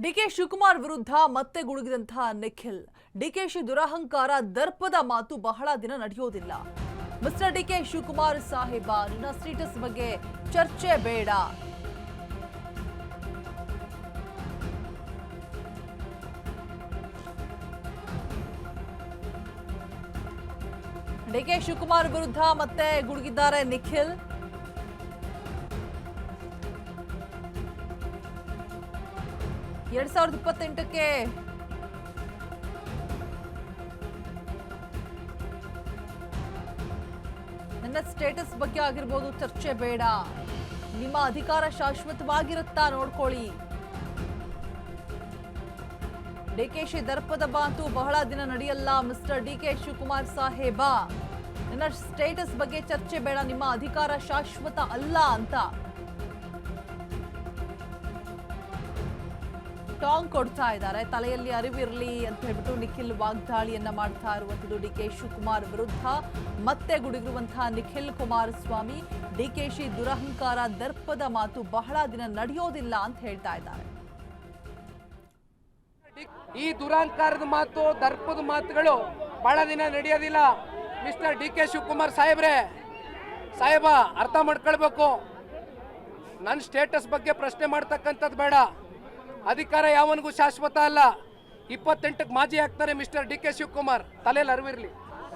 DK Shivakumar ವಿರುದ್ಧ ಮತ್ತೆ ಗುಡುಗಿದಂತಹ ನಿಖಿಲ್. ಡಿಕೆಶಿ ದುರಹಂಕಾರ ದರ್ಪದ ಮಾತು ಬಹಳ ದಿನ ನಡೆಯೋದಿಲ್ಲ. ಮಿಸ್ಟರ್ ಡಿಕೆ ಶಿವಕುಮಾರ್ ಸಾಹೇಬ, ನಿನ್ನ ಸ್ಟೇಟಸ್ ಬಗ್ಗೆ ಚರ್ಚೆ ಬೇಡ. ಡಿಕೆ ಶಿವಕುಮಾರ್ ವಿರುದ್ಧ ಮತ್ತೆ ಗುಡುಗಿದ್ದಾರೆ ನಿಖಿಲ್. ಎರಡ್ 2028ಕ್ಕೆ ನನ್ನ ಸ್ಟೇಟಸ್ ಬಗ್ಗೆ ಆಗಿರ್ಬೋದು ಚರ್ಚೆ ಬೇಡ. ನಿಮ್ಮ ಅಧಿಕಾರ ಶಾಶ್ವತವಾಗಿರುತ್ತಾ ನೋಡ್ಕೊಳ್ಳಿ. ಡಿಕೆಶಿ ದರ್ಪದ ಮಾತು ಬಹಳ ದಿನ ನಡೆಯಲ್ಲ. ಮಿಸ್ಟರ್ ಡಿಕೆ ಶಿವಕುಮಾರ್ ಸಾಹೇಬ, ನನ್ನ ಸ್ಟೇಟಸ್ ಬಗ್ಗೆ ಚರ್ಚೆ ಬೇಡ. ನಿಮ್ಮ ಅಧಿಕಾರ ಶಾಶ್ವತ ಅಲ್ಲ ಅಂತ ಟಾಂಗ್ ಕೊಡ್ತಾ ಇದ್ದಾರೆ. ತಲೆಯಲ್ಲಿ ಅರಿವಿರಲಿ ಅಂತ ಹೇಳ್ಬಿಟ್ಟು ನಿಖಿಲ್ ವಾಗ್ದಾಳಿಯನ್ನ ಮಾಡ್ತಾ ಇರುವಂತದ್ದು ಡಿಕೆ ಶಿವಕುಮಾರ್ ವಿರುದ್ಧ ಮತ್ತೆ ಗುಡುಗಿರುವಂತಹ ನಿಖಿಲ್ ಕುಮಾರಸ್ವಾಮಿ. ಡಿಕೆಶಿ ದುರಹಂಕಾರ ದರ್ಪದ ಮಾತು ಬಹಳ ದಿನ ನಡೆಯೋದಿಲ್ಲ ಅಂತ ಹೇಳ್ತಾ ಇದ್ದಾರೆ. ಈ ದುರಹಂಕಾರದ ಮಾತು, ದರ್ಪದ ಮಾತುಗಳು ಬಹಳ ದಿನ ನಡೆಯೋದಿಲ್ಲ. ಮಿಸ್ಟರ್ ಡಿಕೆ ಶಿವಕುಮಾರ್ ಸಾಹೇಬ ಅರ್ಥ ಮಾಡ್ಕೊಳ್ಬೇಕು. ನನ್ನ ಸ್ಟೇಟಸ್ ಬಗ್ಗೆ ಪ್ರಶ್ನೆ ಮಾಡ್ತಕ್ಕಂಥದ್ದು ಬೇಡ. ಅಧಿಕಾರ ಯಾವನಿಗೂ ಶಾಶ್ವತ ಅಲ್ಲ. 28ಕ್ಕೆ ಮಾಜಿ ಆಗ್ತಾರೆ ಮಿಸ್ಟರ್ ಡಿಕೆ ಶಿವಕುಮಾರ್. ತಲೆಯಲ್ಲಿ ಅರಿವಿರಲಿ.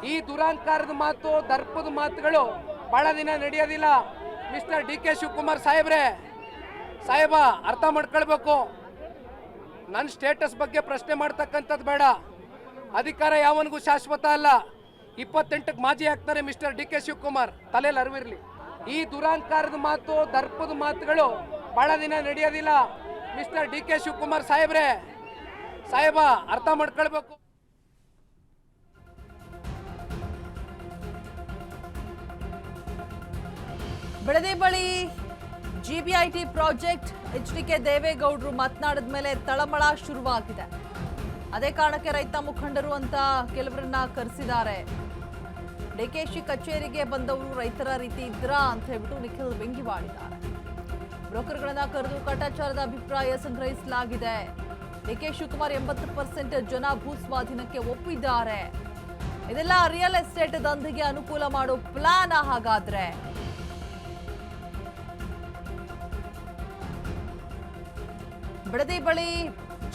ಈ ದುರಹಂಕಾರದ ಮಾತು, ದರ್ಪದ ಮಾತುಗಳು ಬಹಳ ದಿನ ನಡೆಯೋದಿಲ್ಲ. ಮಿಸ್ಟರ್ ಡಿಕೆ ಶಿವಕುಮಾರ್ ಸಾಹೇಬ ಅರ್ಥ ಮಾಡ್ಕೊಳ್ಬೇಕು. ನನ್ನ ಸ್ಟೇಟಸ್ ಬಗ್ಗೆ ಪ್ರಶ್ನೆ ಮಾಡ್ತಕ್ಕಂಥದ್ದು ಬೇಡ. ಅಧಿಕಾರ ಯಾವನಿಗೂ ಶಾಶ್ವತ ಅಲ್ಲ. 28ಕ್ಕೆ ಮಾಜಿ ಆಗ್ತಾರೆ ಮಿಸ್ಟರ್ ಡಿಕೆ ಶಿವಕುಮಾರ್. ತಲೆಯಲ್ಲಿ ಅರಿವಿರಲಿ. ಈ ದುರಹಂಕಾರದ ಮಾತು, ದರ್ಪದ ಮಾತುಗಳು ಬಹಳ ದಿನ ನಡೆಯೋದಿಲ್ಲ. ಮಿಸ್ಟರ್ ಡಿಕೆ ಶಿವಕುಮಾರ್ ಸಾಹೇಬ ಅರ್ಥ ಮಾಡ್ಕೊಳ್ಬೇಕು. ಬೆಳದಿ ಬಳಿ ಜಿಬಿಐಟಿ ಪ್ರಾಜೆಕ್ಟ್ ಎಚ್ಡಿಕೆ ದೇವೇಗೌಡರು ಮಾತನಾಡಿದ ಮೇಲೆ ತಳಮಳ ಶುರುವಾಗಿದೆ. ಅದೇ ಕಾರಣಕ್ಕೆ ರೈತ ಮುಖಂಡರು ಅಂತ ಕೆಲವರನ್ನ ಕರೆಸಿದ್ದಾರೆ. ಡಿಕೆಶಿ ಕಚೇರಿಗೆ ಬಂದವರು ರೈತರ ರೀತಿ ಇದ್ರಾ ಅಂತ ಹೇಳ್ಬಿಟ್ಟು ನಿಖಿಲ್ ವ್ಯಂಗ್ಯವಾಡಿದ್ದಾರೆ. ಬ್ರೋಕರ್ಗಳನ್ನ ಕರೆದು ಕಾಟಾಚಾರದ ಅಭಿಪ್ರಾಯ ಸಂಗ್ರಹಿಸಲಾಗಿದೆ. ಡಿಕೆ ಶಿವಕುಮಾರ್ 80% ಜನ ಭೂ ಸ್ವಾಧೀನಕ್ಕೆ ಒಪ್ಪಿದ್ದಾರೆ. ಇದೆಲ್ಲ ರಿಯಲ್ ಎಸ್ಟೇಟ್ ದಂಧೆಗೆ ಅನುಕೂಲ ಮಾಡೋ ಪ್ಲಾನ್. ಹಾಗಾದ್ರೆ ಬಿಡದಿ ಬಳಿ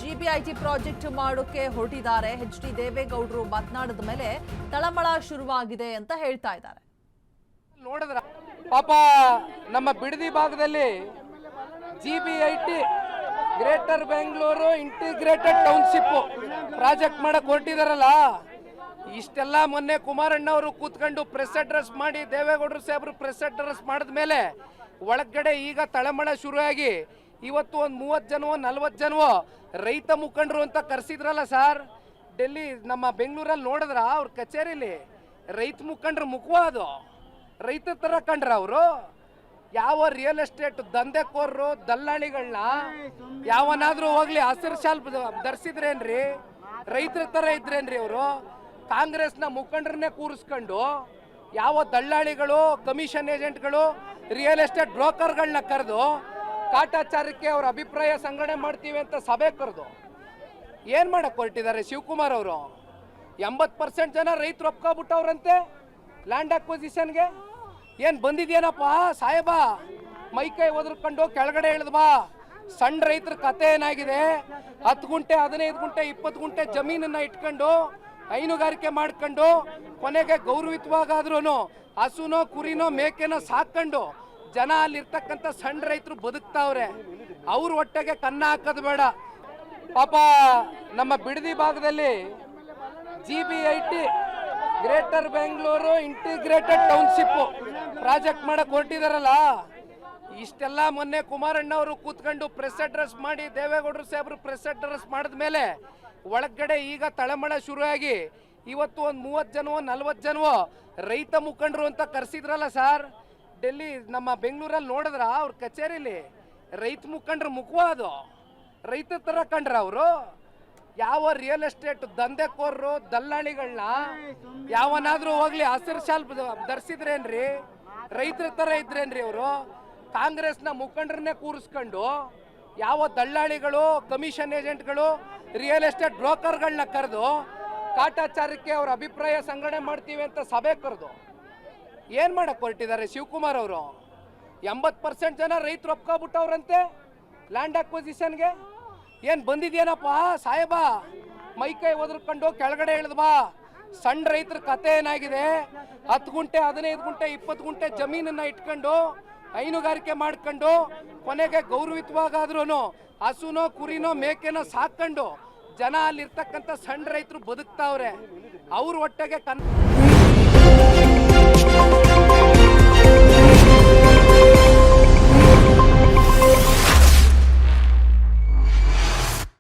ಜಿಬಿಐಟಿ ಪ್ರಾಜೆಕ್ಟ್ ಮಾಡೋಕೆ ಹೊರಟಿದ್ದಾರೆ. ಎಚ್ಡಿ ದೇವೇಗೌಡರು ಮಾತನಾಡಿದ ಮೇಲೆ ತಳಮಳ ಶುರುವಾಗಿದೆ ಅಂತ ಹೇಳ್ತಾ ಇದ್ದಾರೆ. ನೋಡಿದ್ರ ಪಾಪ ನಮ್ಮ ಬಿಡದಿ ಭಾಗದಲ್ಲಿ GBIT greater Bengaluru integrated township project ಮಾಡಕ್ ಹೊರಟಿದಾರಲ್ಲ. ಇಷ್ಟೆಲ್ಲ ಮೊನ್ನೆ ಕುಮಾರಣ್ಣ ಅವರು ಕೂತ್ಕೊಂಡು ಪ್ರೆಸ್ ಅಡ್ರೆಸ್ ಮಾಡಿ, ದೇವೇಗೌಡರು ಸಾಹೇಬರು ಪ್ರೆಸ್ ಅಡ್ರೆಸ್ ಮಾಡಿದ ಮೇಲೆ ಒಳಗಡೆ ಈಗ ತಳಮಳ ಶುರುವಾಗಿ ಇವತ್ತು ಒಂದು 30 ಜನವೋ 40 ಜನವೋ ರೈತ ಮುಖಂಡರು ಅಂತ ಕರೆಸಿದ್ರಲ್ಲ ಸರ್. ಡೆಲ್ಲಿ ನಮ್ಮ ಬೆಂಗಳೂರಲ್ಲಿ ನೋಡಿದ್ರ ಅವ್ರ ಕಚೇರಿಲಿ ರೈತ ಮುಖಂಡ್ರ ಮುಖವಾದು ರೈತ ತರ ಕಂಡ್ರ ಅವರು. ಯಾವ ರಿಯಲ್ ಎಸ್ಟೇಟ್ ದಂಧೆಕೋರರು, ದಲ್ಲಾಳಿಗಳನ್ನ ಯಾವನಾದ್ರೂ ಹೋಗ್ಲಿ ಹಸಿರು ಶಾಲ್ ಧರಿಸಿದ್ರೇನ್ರಿ? ರೈತರ ತರ ಇದ್ರೇನ್ರಿ ಅವರು? ಕಾಂಗ್ರೆಸ್ನ ಮುಖಂಡರನ್ನೇ ಕೂರಿಸ್ಕೊಂಡು ಯಾವ ದಲ್ಲಾಳಿಗಳು, ಕಮಿಷನ್ ಏಜೆಂಟ್ಗಳು, ರಿಯಲ್ ಎಸ್ಟೇಟ್ ಬ್ರೋಕರ್ಗಳನ್ನ ಕರೆದು ಕಾಟಾಚಾರಕ್ಕೆ ಅವ್ರ ಅಭಿಪ್ರಾಯ ಸಂಗ್ರಹಣೆ ಮಾಡ್ತೀವಿ ಅಂತ ಸಭೆ ಕರೆದು ಏನ್ ಮಾಡಕ್ ಹೊರಟಿದ್ದಾರೆ ಶಿವಕುಮಾರ್ ಅವರು? 80% ಜನ ರೈತರು ಒಪ್ಕೊಬಿಟ್ಟವ್ರಂತೆ ಲ್ಯಾಂಡ್ ಅಕ್ವಿಸಿಷನ್ಗೆ. ಏನ್ ಬಂದಿದ್ಯೇನಪ್ಪ ಸಾಹೇಬ? ಮೈಕೈ ಒದರ್ಕೊಂಡು ಕೆಳಗಡೆ ಇಳಿದ್ಬಾ. ಸಣ್ಣ ರೈತರ ಕತೆ ಏನಾಗಿದೆ? 10 ಗುಂಟೆ, 15 ಗುಂಟೆ, 20 ಗುಂಟೆ ಜಮೀನನ್ನ ಇಟ್ಕೊಂಡು ಹೈನುಗಾರಿಕೆ ಮಾಡ್ಕೊಂಡು ಕೊನೆಗೆ ಗೌರವಿತವಾಗಾದ್ರೂ ಹಸುನೋ ಕುರಿನೋ ಮೇಕೆನೋ ಸಾಕೊಂಡು ಜನ ಅಲ್ಲಿರ್ತಕ್ಕಂಥ ಸಣ್ಣ ರೈತರು ಬದುಕ್ತಾವ್ರೆ. ಅವ್ರ ಹೊಟ್ಟೆಗೆ ಕನ್ನ ಹಾಕೋದು ಬೇಡ. ಪಾಪ ನಮ್ಮ ಬಿಡದಿ ಭಾಗದಲ್ಲಿ GBIT greater Bengaluru integrated township project ಮಾಡಕ್ ಹೊರಟಿದಾರಲ್ಲ. ಇಷ್ಟೆಲ್ಲ ಮೊನ್ನೆ ಕುಮಾರಣ್ಣ ಅವರು ಕೂತ್ಕೊಂಡು ಪ್ರೆಸ್ ಅಡ್ರೆಸ್ ಮಾಡಿ, ದೇವೇಗೌಡರು ಸಾಹೇಬರು ಪ್ರೆಸ್ ಅಡ್ರೆಸ್ ಮಾಡಿದ ಮೇಲೆ ಒಳಗಡೆ ಈಗ ತಳಮಳ ಶುರುವಾಗಿ ಇವತ್ತು ಒಂದು 30 ಜನವೋ 40 ಜನವೋ ರೈತ ಮುಖಂಡರು ಅಂತ ಕರೆಸಿದ್ರಲ್ಲ ಸರ್. ಡೆಲ್ಲಿ ನಮ್ಮ ಬೆಂಗಳೂರಲ್ಲಿ ನೋಡಿದ್ರ ಅವ್ರ ಕಚೇರಿಲಿ ರೈತ ಮುಖಂಡ್ರ ಮುಖವಾದು ರೈತ ತರ ಕಂಡ್ರ ಅವರು. ಯಾವ ರಿಯಲ್ ಎಸ್ಟೇಟ್ ದಂಧೆಕೋರರು, ದಲ್ಲಾಳಿಗಳನ್ನ ಯಾವನಾದ್ರೂ ಹೋಗ್ಲಿ ಹಸಿರು ಶಾಲ್ ಧರಿಸಿದ್ರೇನ್ರಿ? ರೈತರ ತರ ಇದ್ರೇನ್ರಿ ಅವರು? ಕಾಂಗ್ರೆಸ್ನ ಮುಖಂಡರನ್ನೇ ಕೂರಿಸ್ಕೊಂಡು ಯಾವ ದಳ್ಳಾಳಿಗಳು, ಕಮಿಷನ್ ಏಜೆಂಟ್ಗಳು, ರಿಯಲ್ ಎಸ್ಟೇಟ್ ಬ್ರೋಕರ್ಗಳನ್ನ ಕರೆದು ಕಾಟಾಚಾರಕ್ಕೆ ಅವ್ರ ಅಭಿಪ್ರಾಯ ಸಂಗ್ರಹಣೆ ಮಾಡ್ತೀವಿ ಅಂತ ಸಭೆ ಕರೆದು ಏನು ಮಾಡಕ್ಕೆ ಹೊರಟಿದ್ದಾರೆ ಶಿವಕುಮಾರ್ ಅವರು? 80% ಜನ ರೈತರು ಒಪ್ಕೊಬಿಟ್ಟವ್ರಂತೆ ಲ್ಯಾಂಡ್ ಅಕ್ವಿಸಿಷನ್ಗೆ. ಏನು ಬಂದಿದ್ಯೇನಪ್ಪ ಸಾಹೇಬ, ಮೈಕೈ ಒದರ್ಕೊಂಡು ಕೆಳಗಡೆ ಇಳಿದ್ ಬಾ. ಸಣ್ಣ ರೈತರ ಕತೆ ಏನಾಗಿದೆ, 10 ಗುಂಟೆ 15 ಗುಂಟೆ 20 ಗುಂಟೆ ಜಮೀನನ್ನ ಇಟ್ಕೊಂಡು ಹೈನುಗಾರಿಕೆ ಮಾಡ್ಕೊಂಡು ಕೊನೆಗೆ ಗೌರವಿತವಾಗಾದ್ರೂ ಹಸುನೋ ಕುರಿನೋ ಮೇಕೆನೋ ಸಾಕೊಂಡು ಜನ ಅಲ್ಲಿರ್ತಕ್ಕಂಥ ಸಣ್ಣ ರೈತರು ಬದುಕ್ತಾವ್ರೆ. ಅವ್ರ ಒಟ್ಟಿಗೆ